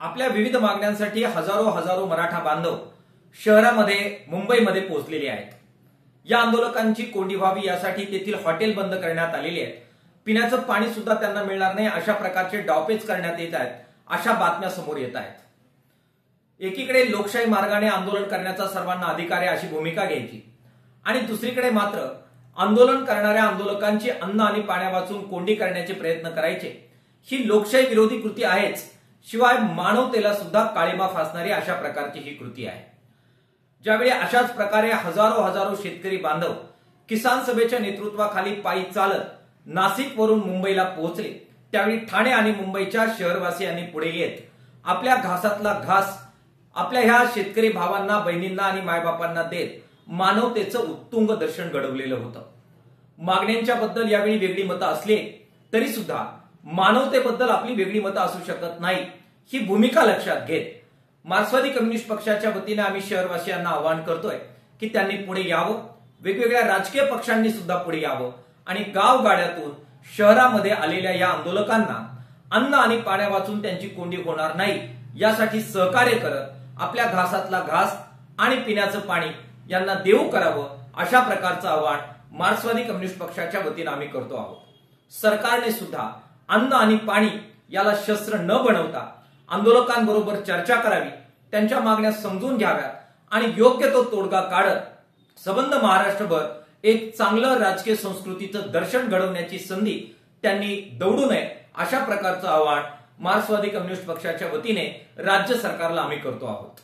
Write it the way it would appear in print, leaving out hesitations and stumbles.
आपल्या विविध मागण्यांसाठी हजारो मराठा बांधव शहरामध्ये मुंबईमध्ये पोहोचलेले आहेत। या आंदोलकांची कोंडी व्हावी यासाठी तेथील हॉटेल बंद करण्यात आलेली आहेत। पिण्याचं पाणी सुद्धा त्यांना मिळणार नाही अशा प्रकारचे डावपेच करण्यात येत आहेत, अशा बातम्या समोर येत आहेत। एकीकडे लोकशाही मार्गाने आंदोलन करण्याचा सर्वांना अधिकार आहे अशी भूमिका घ्यायची आणि दुसरीकडे मात्र आंदोलन करणाऱ्या आंदोलकांची अन्न आणि पाण्या वाचून कोंडी करण्याचे प्रयत्न करायचे ही लोकशाही विरोधी कृती आहेच, शिवाय मानवतेला सुद्धा काळिमा फासणारी अशा प्रकारची ही कृती आहे। ज्यावेळी अशाच प्रकारे हजारो शेतकरी बांधव किसान सभेच्या नेतृत्वाखाली पायी चालत नाशिक वरून मुंबईला पोहोचले, त्यावेळी ठाणे आणि मुंबईच्या शहरवासियांनी पुढे येत आपल्या घासातला घास आपल्या ह्या शेतकरी भावांना, बहिणींना आणि मायबापांना देत मानवतेचं उत्तुंग दर्शन घडवलेलं होतं। मागण्यांच्या बद्दल यावेळी वेगळी मतं असली तरी सुद्धा मानवतेबद्दल आपली वेगळी मतं असू शकत नाही ही भूमिका लक्षात घेत मार्क्सवादी कम्युनिस्ट पक्षाच्या वतीने आम्ही शहरवासियांना आवाहन करतोय की त्यांनी पुढे यावं, वेगवेगळ्या राजकीय पक्षांनी सुद्धा पुढे यावं आणि गावगाड्यातून शहरामध्ये आलेल्या या आंदोलकांना अन्न आणि पाण्या वाचून त्यांची कोंडी होणार नाही यासाठी सहकार्य करत आपल्या घासातला घास आणि पिण्याचं पाणी यांना देऊ करावं, अशा प्रकारचं आवाहन मार्क्सवादी कम्युनिस्ट पक्षाच्या वतीने आम्ही करतो आहोत। सरकारने सुद्धा अन्न आणि पाणी याला शस्त्र न बनवता आंदोलकांबरोबर चर्चा करावी, त्यांच्या मागण्या समजून घ्याव्यात आणि योग्य तो तोडगा काढत संबंध महाराष्ट्रभर एक चांगलं राजकीय संस्कृतीचं दर्शन घडवण्याची संधी त्यांनी दवडू नये, अशा प्रकारचं आवाहन मार्क्सवादी कम्युनिस्ट पक्षाच्या वतीने राज्य सरकारला आम्ही करतो आहोत।